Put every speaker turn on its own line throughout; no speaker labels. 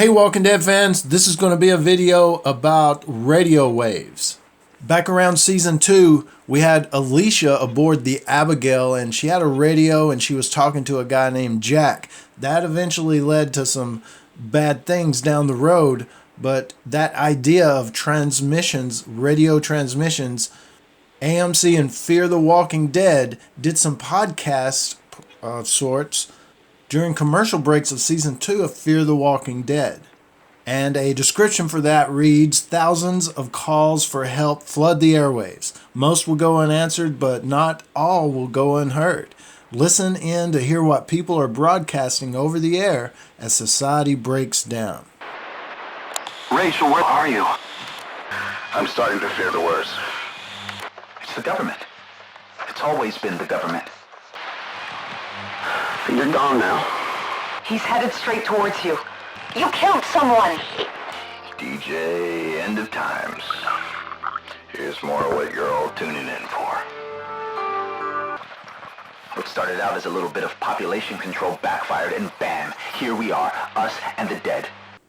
Hey Walking Dead fans, this is going to be a video about radio waves. Back around season 2, we had Alicia aboard the Abigail, and she had a radio and she was talking to a guy named Jack. That eventually led to some bad things down the road, but that idea of transmissions, radio transmissions, AMC and Fear the Walking Dead did some podcasts of sorts during commercial breaks of season 2 of Fear the Walking Dead. And a description for that reads, thousands of calls for help flood the airwaves. Most will go unanswered, but not all will go unheard. Listen in to hear what people are broadcasting over the air as society breaks down.
Rachel, where are you? I'm starting to fear the worst. It's the government. It's always been the government. You're gone now.
He's headed straight towards you. You killed someone!
DJ, end of times. Here's more of what you're all tuning in for. What started out as a little bit of population control backfired, and bam, here we are, us and the dead.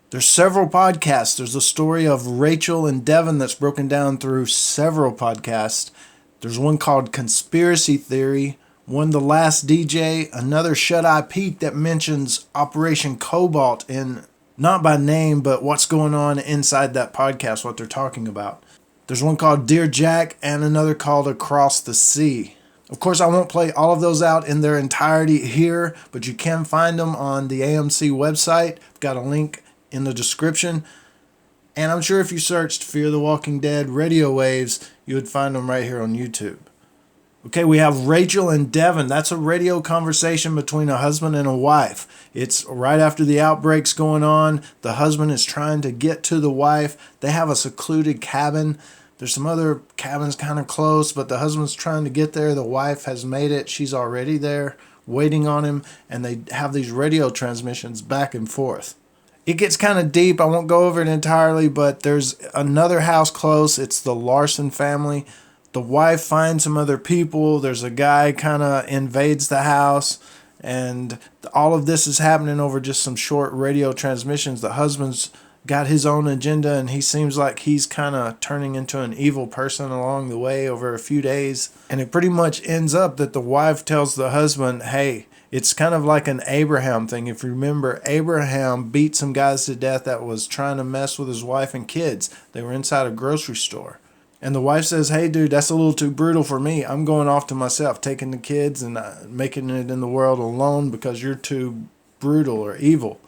There's several podcasts. There's a story of Rachel and Devon that's broken down through several podcasts. There's one called Conspiracy Theory, one The Last DJ, another Shut Eye Pete that mentions Operation Cobalt in, not by name, but what's going on inside that podcast, what they're talking about. There's one called Dear Jack and another called Across the Sea. Of course, I won't play all of those out in their entirety here, but you can find them on the AMC website. I've got a link in the description. And I'm sure if you searched Fear the Walking Dead Radio Waves, you would find them right here on YouTube. Okay, we have Rachel and Devon. That's a radio conversation between a husband and a wife. It's right after the outbreak's going on. The husband is trying to get to the wife. They have a secluded cabin. There's some other cabins kind of close, but the husband's trying to get there. The wife has made it. She's already there waiting on him, and they have these radio transmissions back and forth. It gets kind of deep. I won't go over it entirely, but there's another house close. It's the Larson family. The wife finds some other people. There's a guy kind of invades the house, and all of this is happening over just some short radio transmissions. The husband's got his own agenda, and he seems like he's kind of turning into an evil person along the way over a few days. And it pretty much ends up that the wife tells the husband, hey, it's kind of like an Abraham thing. If you remember, Abraham beat some guys to death that was trying to mess with his wife and kids. They were inside a grocery store. And the wife says, hey, dude, that's a little too brutal for me. I'm going off to myself, taking the kids and making it in the world alone because you're too brutal or evil.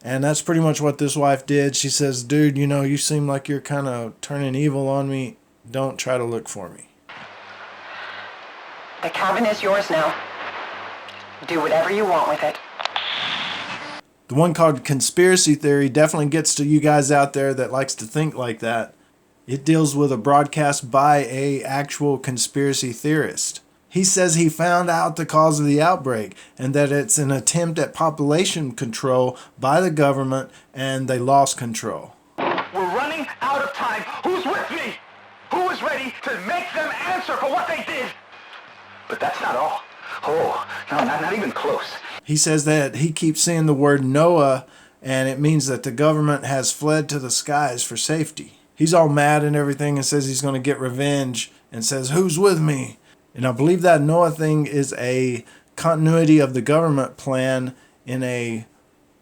And that's pretty much what this wife did. She says, dude, you seem like you're kind of turning evil on me. Don't try to look for me.
The cabin is yours now. Do whatever you want with it.
The one called Conspiracy Theory definitely gets to you guys out there that likes to think like that. It deals with a broadcast by a actual conspiracy theorist. He says he found out the cause of the outbreak and that it's an attempt at population control by the government and they lost control.
We're running out of time. Who's with me? Who is ready to make them answer for what they did? But that's not all. Oh, no, not even close.
He says that he keeps seeing the word Noah and it means that the government has fled to the skies for safety. He's all mad and everything and says he's going to get revenge and says, who's with me? And I believe that Noah thing is a continuity of the government plan in a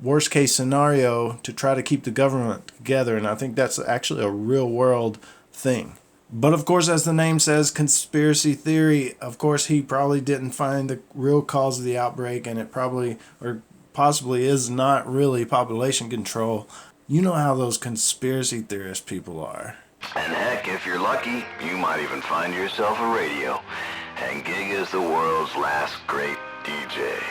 worst case scenario to try to keep the government together. And I think that's actually a real world thing. But of course, as the name says, conspiracy theory, of course, he probably didn't find the real cause of the outbreak and it probably or possibly is not really population control. You know how those conspiracy theorist people are.
And heck, if you're lucky, you might even find yourself a radio. And gig is the world's last great DJ.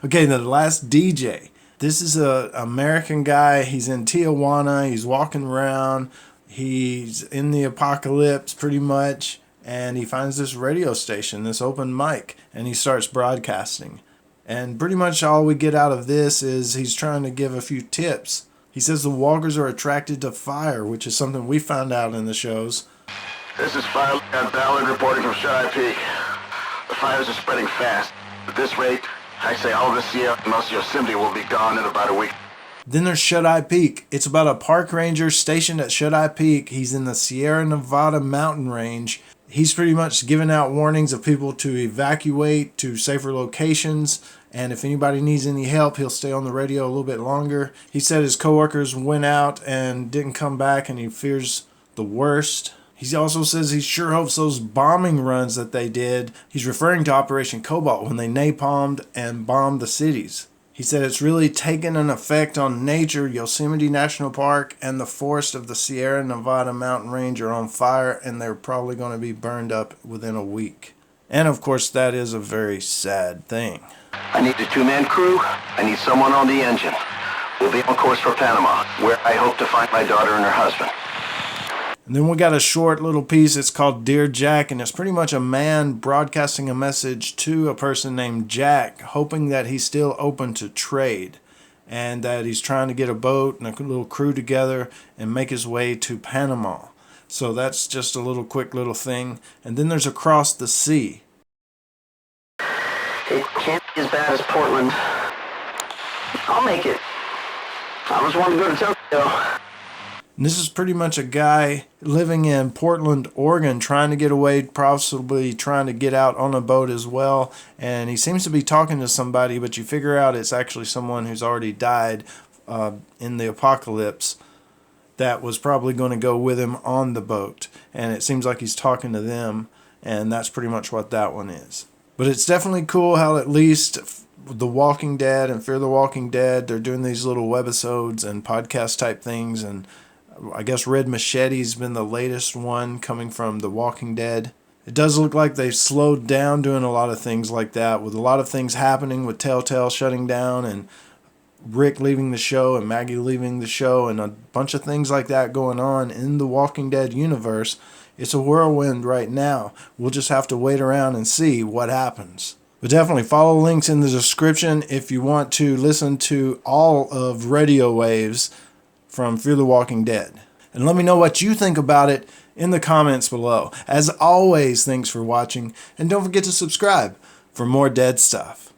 Okay, the last DJ. This is a American guy. He's in Tijuana. He's walking around. He's in the apocalypse pretty much. And he finds this radio station, this open mic, and he starts broadcasting. And pretty much all we get out of this is he's trying to give a few tips. He says the walkers are attracted to fire, which is something we found out in the shows.
This is Fire Lieutenant Ballard reporting from Shut Eye Peak. The fires are spreading fast. At this rate, I say all of this year, most Yosemite will be gone in about a week.
Then there's Shut Eye Peak. It's about a park ranger stationed at Shut Eye Peak. He's in the Sierra Nevada mountain range. He's pretty much giving out warnings of people to evacuate to safer locations. And if anybody needs any help, he'll stay on the radio a little bit longer. He said his coworkers went out and didn't come back, and he fears the worst. He also says he sure hopes those bombing runs that they did, he's referring to Operation Cobalt, when they napalmed and bombed the cities. He said it's really taken an effect on nature. Yosemite National Park and the forest of the Sierra Nevada mountain range are on fire, and they're probably going to be burned up within a week. And of course, that is a very sad thing.
I need a two-man crew. I need someone on the engine. We'll be on course for Panama, where I hope to find my daughter and her husband.
And then we got a short little piece. It's called Dear Jack, and it's pretty much a man broadcasting a message to a person named Jack, hoping that he's still open to trade and that he's trying to get a boat and a little crew together and make his way to Panama. So that's just a little quick little thing. And then there's Across the Sea.
It can't be as bad as Portland. I'll make it. I was wanting to go to Tokyo.
And this is pretty much a guy living in Portland, Oregon, trying to get away, possibly trying to get out on a boat as well. And he seems to be talking to somebody, but you figure out it's actually someone who's already died in the apocalypse that was probably going to go with him on the boat. And it seems like he's talking to them, and that's pretty much what that one is. But it's definitely cool how at least The Walking Dead and Fear the Walking Dead, they're doing these little webisodes and podcast type things, and I guess Red Machete's been the latest one coming from The Walking Dead. It does look like they've slowed down doing a lot of things like that, with a lot of things happening with Telltale shutting down and Rick leaving the show and Maggie leaving the show and a bunch of things like that going on in the Walking Dead universe. It's a whirlwind right now. We'll just have to wait around and see what happens. But definitely follow links in the description if you want to listen to all of Radio Waves from Fear the Walking Dead. And let me know what you think about it in the comments below. As always, thanks for watching, and don't forget to subscribe for more dead stuff.